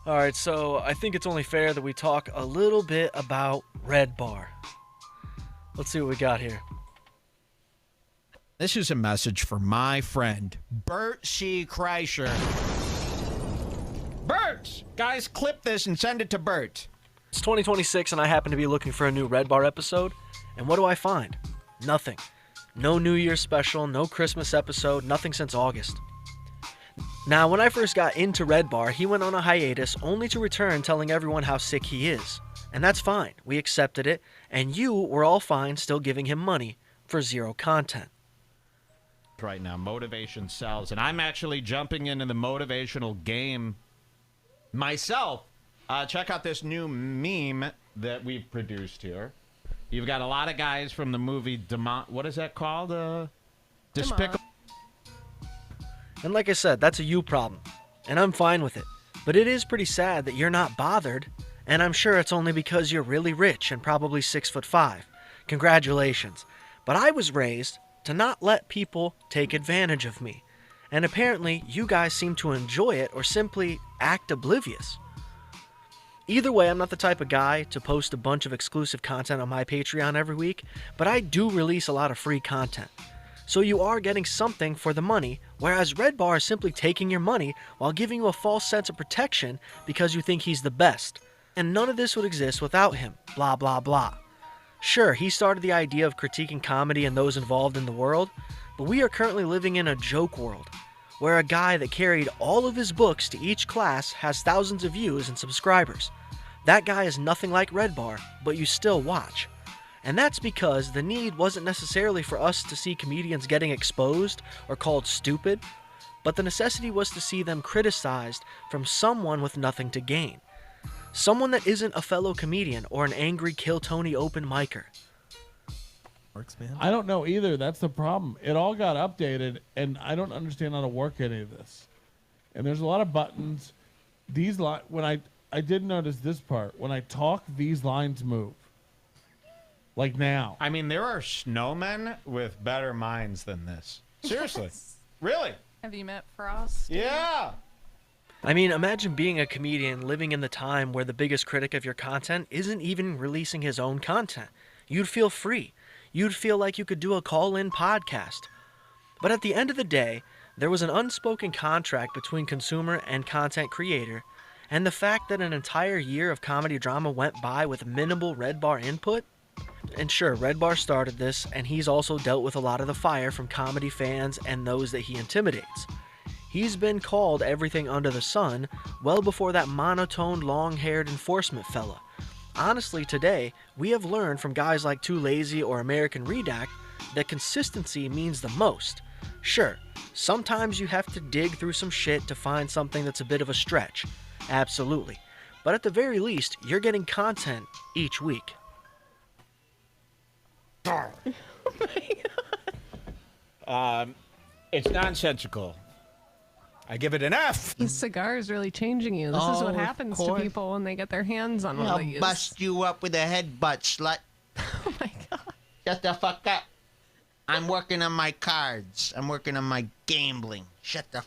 Alright, so I think it's only fair that we talk a little bit about Redbar. Let's see what we got here. This is a message for my friend, Bert C. Kreischer. Bert! Guys, clip this and send it to Bert. It's 2026 and I happen to be looking for a new Redbar episode, and what do I find? Nothing. No New Year's special, no Christmas episode, nothing since August. Now, when I first got into Redbar, he went on a hiatus only to return telling everyone how sick he is. And that's fine, we accepted it, and you were all fine still giving him money for zero content. Right now, motivation sells, and I'm actually jumping into the motivational game myself. Check out this new meme that we've produced here. You've got a lot of guys from the movie what is that called? Despicable. And like I said, that's a you problem, and I'm fine with it. But it is pretty sad that you're not bothered, and I'm sure it's only because you're really rich and probably 6'5". Congratulations. But I was raised to not let people take advantage of me. And apparently, you guys seem to enjoy it or simply act oblivious. Either way, I'm not the type of guy to post a bunch of exclusive content on my Patreon every week, but I do release a lot of free content. So you are getting something for the money, whereas Redbar is simply taking your money while giving you a false sense of protection because you think he's the best. And none of this would exist without him, blah blah blah. Sure, he started the idea of critiquing comedy and those involved in the world, but we are currently living in a joke world, where a guy that carried all of his books to each class has thousands of views and subscribers. That guy is nothing like Redbar, but you still watch. And that's because the need wasn't necessarily for us to see comedians getting exposed or called stupid, but the necessity was to see them criticized from someone with nothing to gain. Someone that isn't a fellow comedian or an angry Kill Tony open micer. Works, man. I don't know either. That's the problem. It all got updated, and I don't understand how to work any of this. And there's a lot of buttons. When I did notice this part. When I talk, these lines move. Like now. I mean, there are snowmen with better minds than this. Seriously. Really? Have you met Frost? Yeah. I mean, imagine being a comedian living in the time where the biggest critic of your content isn't even releasing his own content. You'd feel free. You'd feel like you could do a call-in podcast. But at the end of the day, there was an unspoken contract between consumer and content creator, and the fact that an entire year of comedy drama went by with minimal Redbar input. And sure, Redbar started this, and he's also dealt with a lot of the fire from comedy fans and those that he intimidates. He's been called everything under the sun well before that monotone, long-haired enforcement fella. Honestly, today, we have learned from guys like Too Lazy or American Redact that consistency means the most. Sure, sometimes you have to dig through some shit to find something that's a bit of a stretch. Absolutely. But at the very least, you're getting content each week. It's nonsensical. I give it an F. This cigar is really changing you. This is what Oh, happens to course. people when they get their hands on one of I'll these. bust you up with a headbutt, slut. Oh my god. Shut the fuck up. I'm working on my cards. I'm working on my gambling. Shut the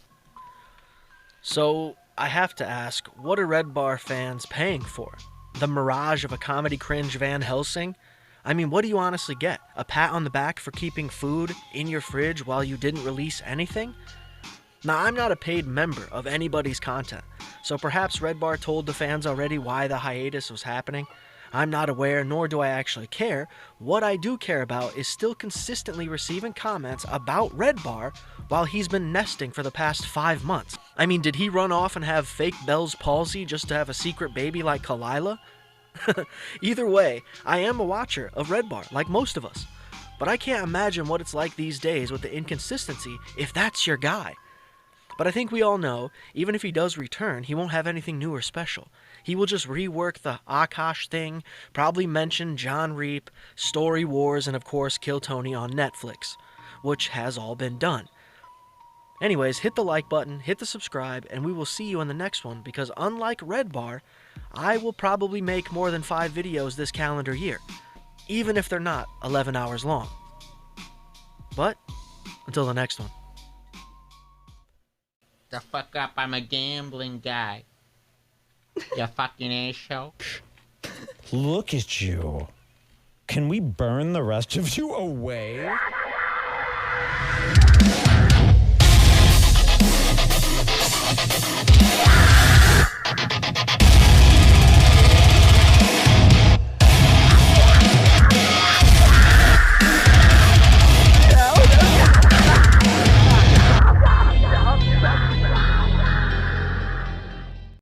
So, I have to ask, what are Redbar fans paying for? The mirage of a comedy cringe Van Helsing? I mean, what do you honestly get? A pat on the back for keeping food in your fridge while you didn't release anything? Now, I'm not a paid member of anybody's content, so perhaps Redbar told the fans already why the hiatus was happening. I'm not aware, nor do I actually care. What I do care about is still consistently receiving comments about Redbar while he's been nesting for the past 5 months. I mean, did he run off and have fake Bell's palsy just to have a secret baby like Kalila? Either way, I am a watcher of Redbar, like most of us. But I can't imagine what it's like these days with the inconsistency if that's your guy. But I think we all know, even if he does return, he won't have anything new or special. He will just rework the Akash thing, probably mention John Reap, Story Wars, and of course Kill Tony on Netflix, which has all been done. Anyways, hit the like button, hit the subscribe, and we will see you in the next one, because unlike Redbar, I will probably make more than 5 videos this calendar year, even if they're not 11 hours long. But, until the next one. fuck up. I'm a gambling guy. You fucking asshole. Look at you. Can we burn the rest of you away?